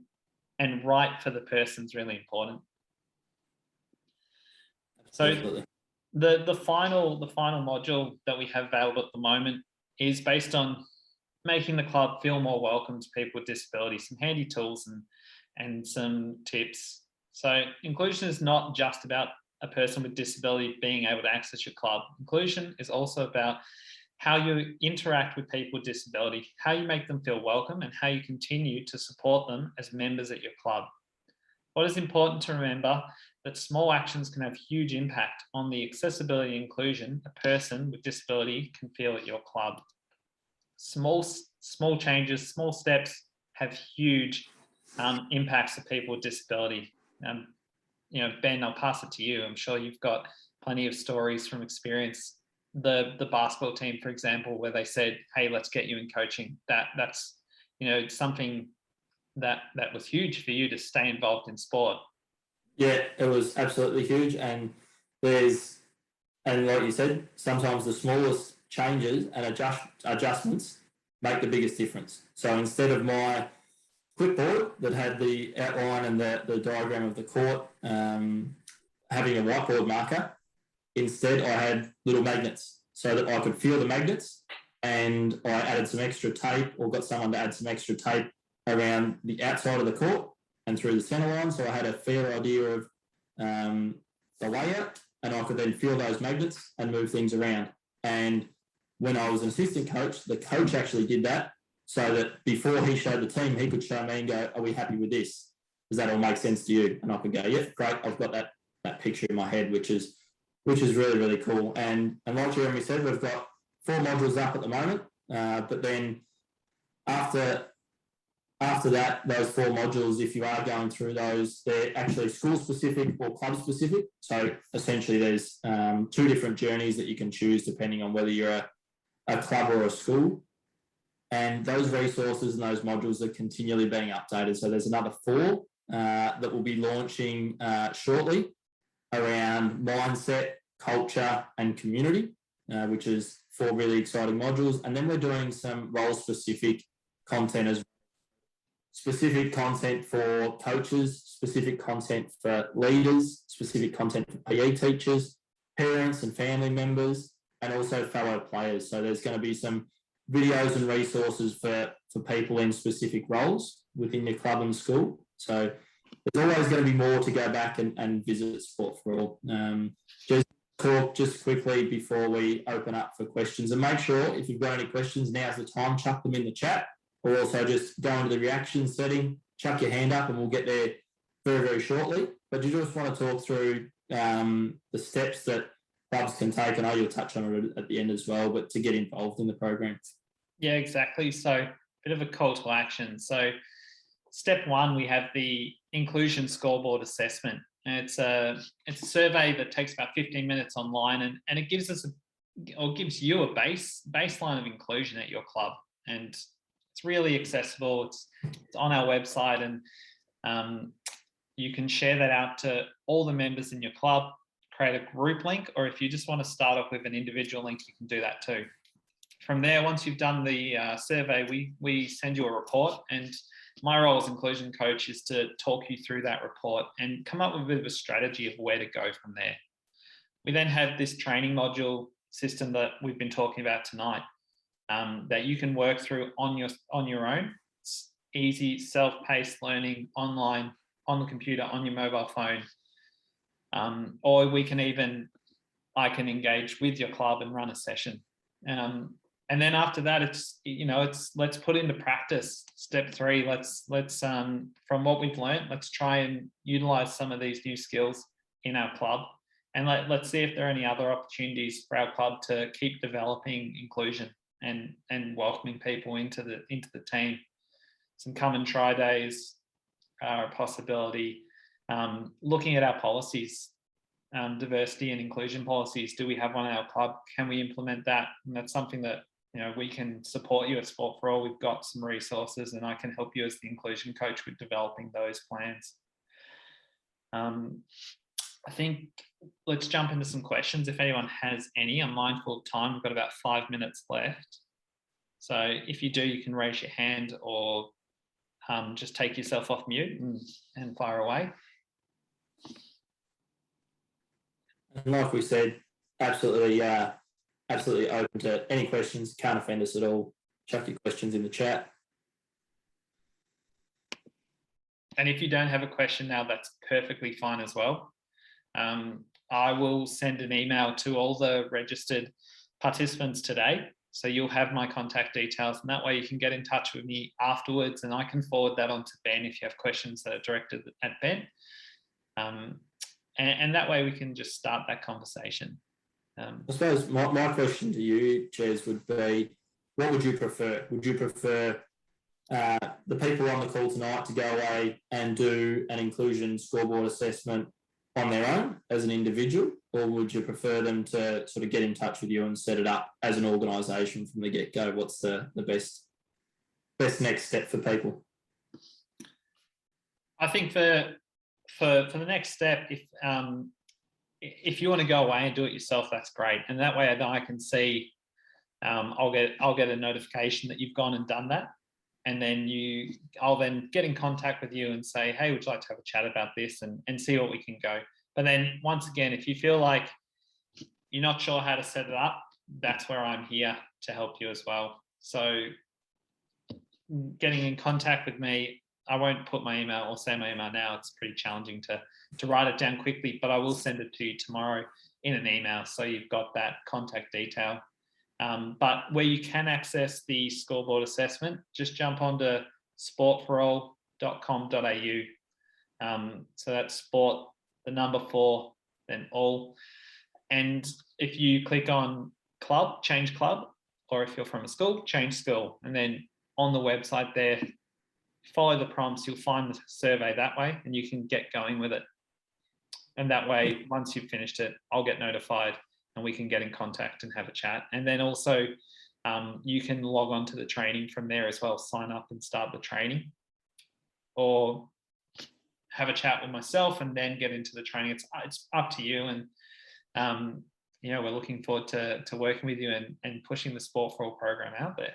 right for the person is really important. So the final module that we have available at the moment is based on making the club feel more welcome to people with disabilities, some handy tools and some tips. So inclusion is not just about a person with disability being able to access your club. Inclusion is also about how you interact with people with disability, how you make them feel welcome, and how you continue to support them as members at your club. What is important to remember that small actions can have huge impact on the accessibility and inclusion a person with disability can feel at your club. Small changes, small steps have huge impacts to people with disability. You know, Ben, I'll pass it to you. I'm sure you've got plenty of stories from experience. The basketball team, for example, where they said, "Hey, let's get you in coaching." That's you know something that was huge for you to stay involved in sport. Yeah, it was absolutely huge, and like you said, sometimes the smallest changes and adjustments make the biggest difference. So instead of my clipboard that had the outline and the diagram of the court having a whiteboard marker, instead I had little magnets so that I could feel the magnets, and I added some extra tape or got someone to add some extra tape around the outside of the court and through the centre line, so I had a fair idea of the layout, and I could then feel those magnets and move things around. And when I was an assistant coach, the coach actually did that so that before he showed the team, he could show me and go, "Are we happy with this? Does that all make sense to you?" And I could go, "Yep, great, I've got that picture in my head," which is really, really cool. And like Jeremy said, we've got 4 modules up at the moment, but then after that, those 4 modules, if you are going through those, they're actually school-specific or club-specific. So essentially there's 2 different journeys that you can choose depending on whether you're a club or a school. And those resources and those modules are continually being updated. So there's another 4 that will be launching shortly around mindset, culture, and community, which is 4 really exciting modules. And then we're doing some role-specific content as well. Specific content for coaches, specific content for leaders, specific content for PE teachers, parents and family members, and also fellow players. So there's going to be some videos and resources for people in specific roles within your club and school. So there's always going to be more to go back and visit Sport4ALL. Just talk just quickly before we open up for questions, and make sure if you've got any questions, now's the time, chuck them in the chat, or also just go into the reaction setting, chuck your hand up, and we'll get there very, very shortly. But you just want to talk through the steps that clubs can take. I know you'll touch on it at the end as well, but to get involved in the program. Yeah, exactly. So a bit of a call to action. So step 1, we have the inclusion scoreboard assessment. And it's a survey that takes about 15 minutes online, and it gives us gives you a baseline of inclusion at your club. And it's really accessible. It's on our website, and you can share that out to all the members in your club, create a group link, or if you just want to start off with an individual link, you can do that too. From there, once you've done the survey, we send you a report, and my role as inclusion coach is to talk you through that report and come up with a bit of a strategy of where to go from there. We then have this training module system that we've been talking about tonight, that you can work through on your own. It's easy, self-paced learning online, on the computer, on your mobile phone. Or I can engage with your club and run a session. And then after that, it's let's put into practice. Step 3, let's from what we've learned, let's try and utilize some of these new skills in our club, and let's see if there are any other opportunities for our club to keep developing inclusion and welcoming people into the team. Some come and try days are a possibility. Looking at our policies, diversity and inclusion policies. Do we have one in our club? Can we implement that? And that's something that we can support you at Sport4All. We've got some resources, and I can help you as the inclusion coach with developing those plans. I think let's jump into some questions if anyone has any. I'm mindful of time. We've got about 5 minutes left. So if you do, you can raise your hand or just take yourself off mute and fire away. And like we said, absolutely open to any questions. Can't offend us at all. Chuck your questions in the chat. And if you don't have a question now, that's perfectly fine as well. I will send an email to all the registered participants today. So you'll have my contact details, and that way you can get in touch with me afterwards, and I can forward that on to Ben if you have questions that are directed at Ben. And that way we can just start that conversation. I suppose my question to you, Jez, would be, what would you prefer? Would you prefer the people on the call tonight to go away and do an inclusion scoreboard assessment on their own as an individual, or would you prefer them to sort of get in touch with you and set it up as an organisation from the get-go? What's the best next step for people? I think for the next step, if you want to go away and do it yourself, that's great, and that way I can see. I'll get a notification that you've gone and done that, and then I'll then get in contact with you and say, hey, would you like to have a chat about this, and see what we can go. But then once again, if you feel like you're not sure how to set it up, that's where I'm here to help you as well. So getting in contact with me, I won't put my email or say my email now. It's pretty challenging to write it down quickly, but I will send it to you tomorrow in an email, so you've got that contact detail. But where you can access the scoreboard assessment, just jump onto sport4all.com.au. So that's sport, the number 4, then all. And if you click on club, change club, or if you're from a school, change school. And then on the website there, follow the prompts, you'll find the survey that way, and you can get going with it. And that way, once you've finished it, I'll get notified and we can get in contact and have a chat. And then also you can log on to the training from there as well, sign up and start the training, or have a chat with myself and then get into the training. It's up to you. And, you know, we're looking forward to working with you and pushing the Sport4All program out there.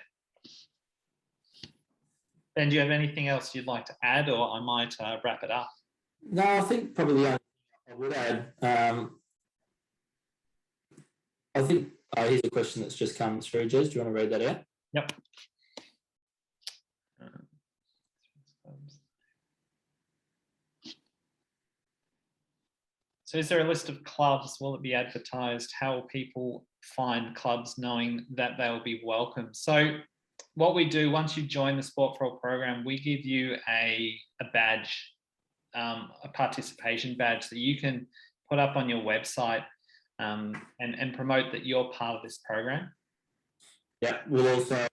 Ben, do you have anything else you'd like to add, or I might wrap it up? No, I think probably the only thing I would add, I think here's a question that's just come through. Jez, do you want to read that out? Yep. So is there a list of clubs? Will it be advertised? How will people find clubs knowing that they'll be welcome? So what we do, once you join the Sport4All program, we give you a badge, a participation badge that you can put up on your website and promote that you're part of this program. Yeah, we'll also,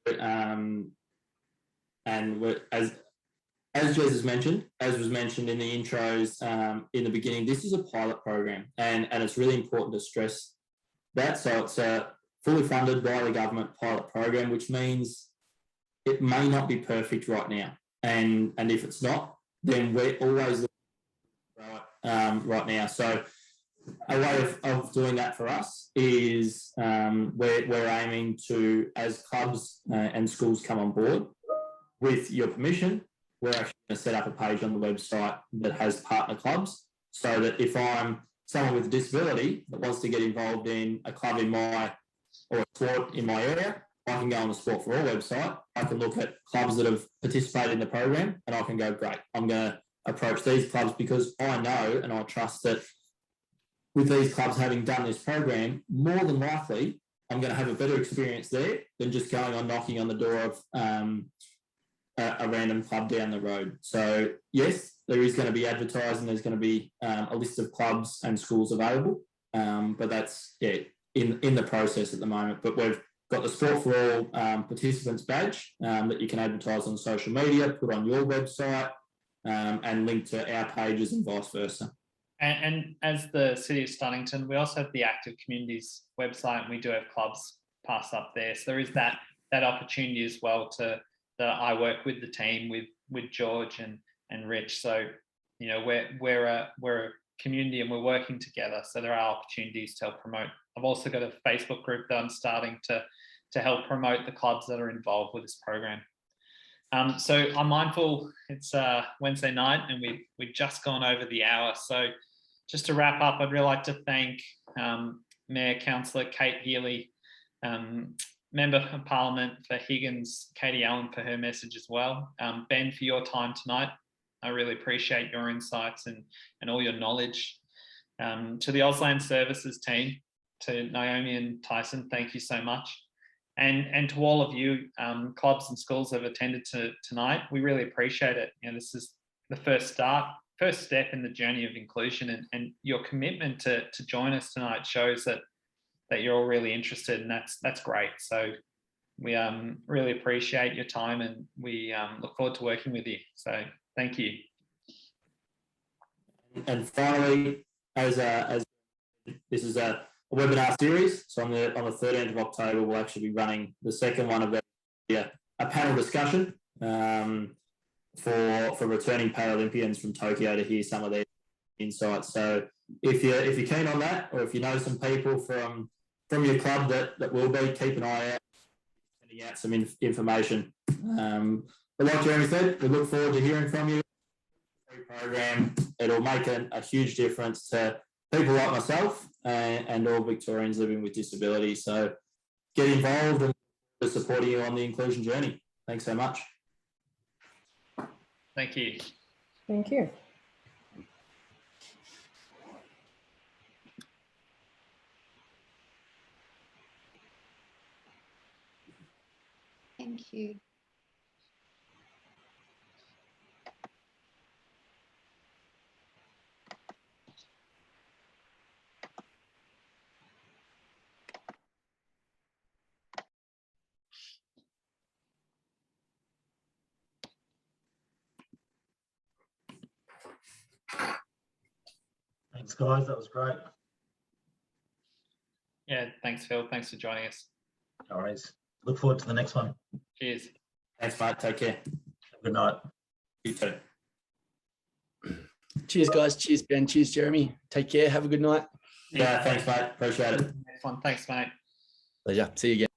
as Jez has mentioned, as was mentioned in the intros in the beginning, this is a pilot program, and it's really important to stress that. So it's a fully funded by the government pilot program, which means it may not be perfect right now. And if it's not, then we're always right now. So a way of doing that for us is we're aiming to, as clubs and schools come on board, with your permission, we're actually going to set up a page on the website that has partner clubs, so that if I'm someone with a disability that wants to get involved in a club or a sport in my area, I can go on the Sport4All website. I can look at clubs that have participated in the program, and I can go, great, I'm going to approach these clubs because I know and I trust that with these clubs having done this program, more than likely I'm going to have a better experience there than just going on knocking on the door of a random club down the road. So yes, there is going to be advertising. There's going to be a list of clubs and schools available, but that's in the process at the moment. But we've got the Sport4All participants badge that you can advertise on social media, put on your website, and link to our pages and vice versa. And as the City of Stunnington, we also have the Active Communities website, and we do have clubs pass up there. So there is that opportunity as well that I work with the team, with George and Rich. So, you know, we're a community and we're working together. So there are opportunities to help promote. I've also got a Facebook group that I'm starting to help promote the clubs that are involved with this program. So I'm mindful it's Wednesday night and we've just gone over the hour. So just to wrap up, I'd really like to thank Mayor Councillor Kate Healy, Member of Parliament for Higgins, Katie Allen, for her message as well. Ben, for your time tonight. I really appreciate your insights and all your knowledge. To the Auslan Services team, to Naomi and Tyson, thank you so much. And to all of you, clubs and schools that have attended tonight, we really appreciate it. You know, this is the first step in the journey of inclusion, and your commitment to join us tonight shows that you're all really interested, and that's great. So we really appreciate your time, and we look forward to working with you. So thank you. And finally, as this is a webinar series, so on the 13th of October, we'll actually be running the second one of a panel discussion for returning Paralympians from Tokyo to hear some of their insights. So if you're keen on that, or if you know some people from your club that will be, keep an eye out, sending out some information. But like Jeremy said, we look forward to hearing from you. Program, it'll make a huge difference to people like myself and all Victorians living with disability. So get involved, and we're supporting you on the inclusion journey. Thanks so much. Thank you. Thank you. Thank you. Thanks, guys. That was great. Yeah, thanks, Phil. Thanks for joining us. No worries. Look forward to the next one. Cheers. Thanks, mate. Take care. Good night. You too. Cheers, guys. Cheers, Ben. Cheers, Jeremy. Take care. Have a good night. Yeah, thanks, mate. Appreciate it. Next one. Thanks, mate. Pleasure. See you again.